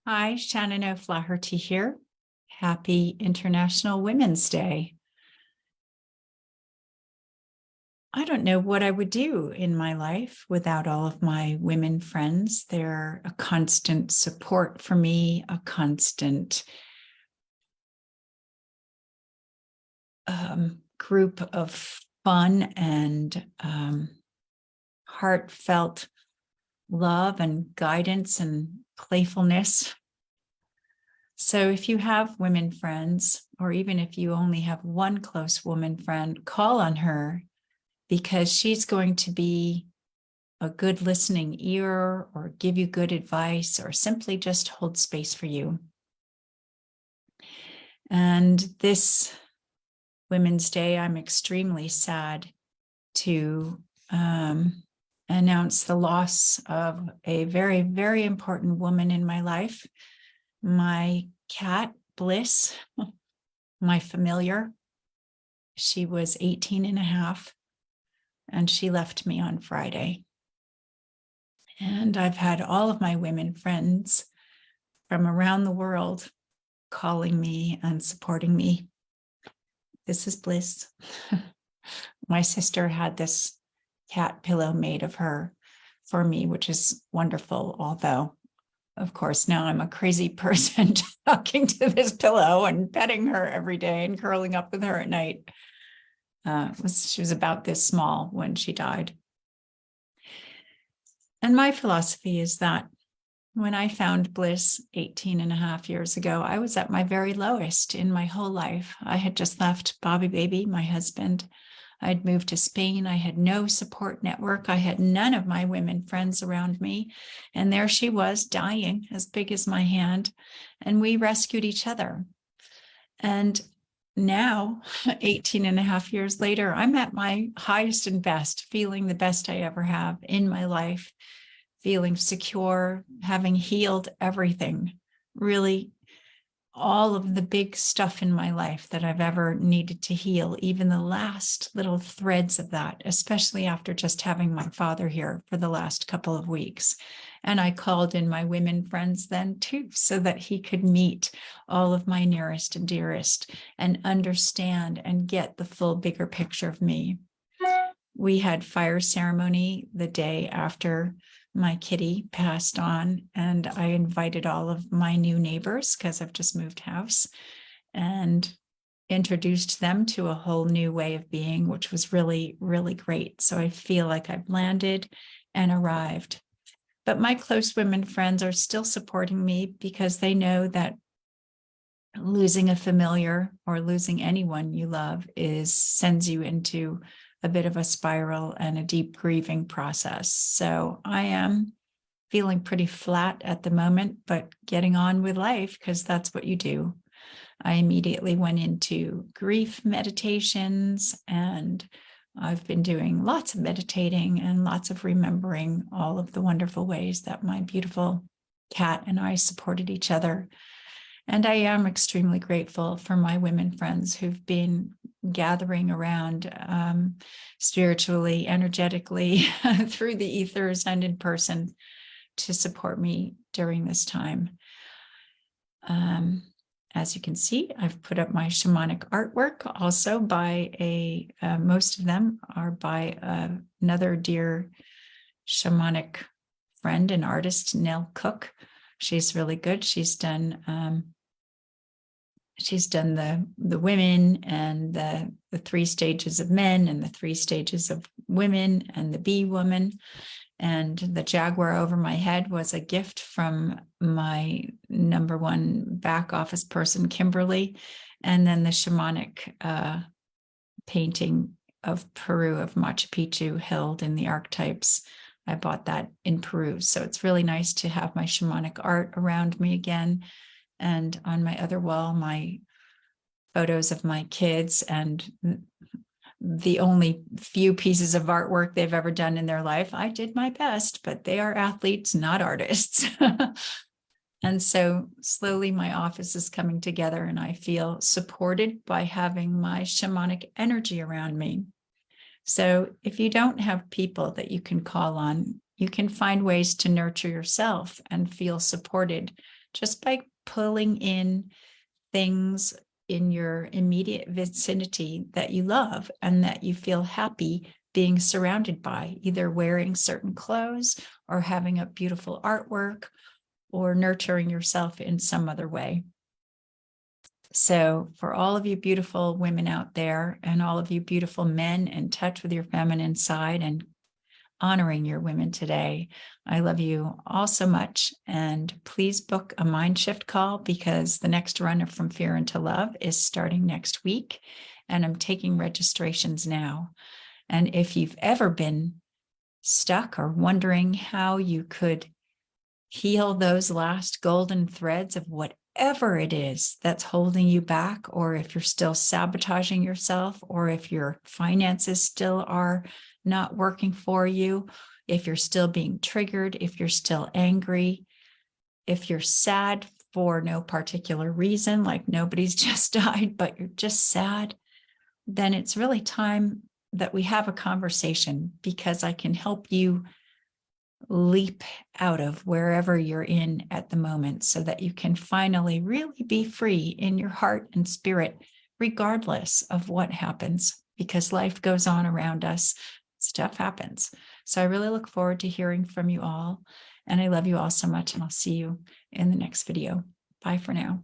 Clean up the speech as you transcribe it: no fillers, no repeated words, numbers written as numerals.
Hi, Shannon O'Flaherty here. Happy International Women's Day. I don't know what I would do in my life without all of my women friends. They're a constant support for me, a constant group of fun and heartfelt love and guidance and playfulness. So if you have women friends, or even if you only have one close woman friend, call on her because she's going to be a good listening ear or give you good advice or simply just hold space for you. And this Women's Day, I'm extremely sad to announce the loss of a very, very important woman in my life. My cat, Bliss, my familiar. She was 18 and a half, and she left me on Friday. And I've had all of my women friends from around the world calling me and supporting me. This is Bliss. My sister had this cat pillow made of her for me, which is wonderful. Although, of course, now I'm a crazy person talking to this pillow and petting her every day and curling up with her at night. She was about this small when she died. And my philosophy is that when I found Bliss 18 and a half years ago, I was at my very lowest in my whole life. I had just left Bobby Baby, my husband. I'd moved to Spain. I had no support network. I had none of my women friends around me. And there she was, dying as big as my hand. And we rescued each other. And now, 18 and a half years later, I'm at my highest and best, feeling the best I ever have in my life, feeling secure, having healed everything, really all of the big stuff in my life that I've ever needed to heal, even the last little threads of that, especially after just having my father here for the last couple of weeks. And I called in my women friends then too, so that he could meet all of my nearest and dearest and understand and get the full bigger picture of me. We had fire ceremony the day after my kitty passed on, and I invited all of my new neighbors because I've just moved house and introduced them to a whole new way of being, which was really, really great. So I feel like I've landed and arrived. But my close women friends are still supporting me because they know that losing a familiar or losing anyone you love sends you into a bit of a spiral and a deep grieving process. So I am feeling pretty flat at the moment, but getting on with life because that's what you do. I immediately went into grief meditations, and I've been doing lots of meditating and lots of remembering all of the wonderful ways that my beautiful cat and I supported each other. And I am extremely grateful for my women friends who've been gathering around spiritually, energetically, through the ethers and in person to support me during this time. As you can see, I've put up my shamanic artwork also by most of them are by another dear shamanic friend and artist, Nell Cook. She's really good. She's done the women and the 3 stages of men and the 3 stages of women and the bee woman. And the jaguar over my head was a gift from my #1 back office person, Kimberly. And then the shamanic painting of Peru, of Machu Picchu, held in the archetypes. I bought that in Peru. So it's really nice to have my shamanic art around me again. And on my other wall, my photos of my kids and the only few pieces of artwork they've ever done in their life. I did my best, but they are athletes, not artists. And so slowly my office is coming together, and I feel supported by having my shamanic energy around me. So if you don't have people that you can call on, you can find ways to nurture yourself and feel supported just by pulling in things in your immediate vicinity that you love and that you feel happy being surrounded by, either wearing certain clothes or having a beautiful artwork or nurturing yourself in some other way. So for all of you beautiful women out there and all of you beautiful men in touch with your feminine side and honoring your women today, I love you all so much. And please book a mind shift call, because the next run of From Fear into Love is starting next week. And I'm taking registrations now. And if you've ever been stuck or wondering how you could heal those last golden threads of whatever it is that's holding you back, or if you're still sabotaging yourself, or if your finances still are not working for you, if you're still being triggered, if you're still angry, if you're sad for no particular reason, like nobody's just died, but you're just sad, then it's really time that we have a conversation, because I can help you leap out of wherever you're in at the moment so that you can finally really be free in your heart and spirit, regardless of what happens, because life goes on around us. Stuff happens. So I really look forward to hearing from you all. And I love you all so much. And I'll see you in the next video. Bye for now.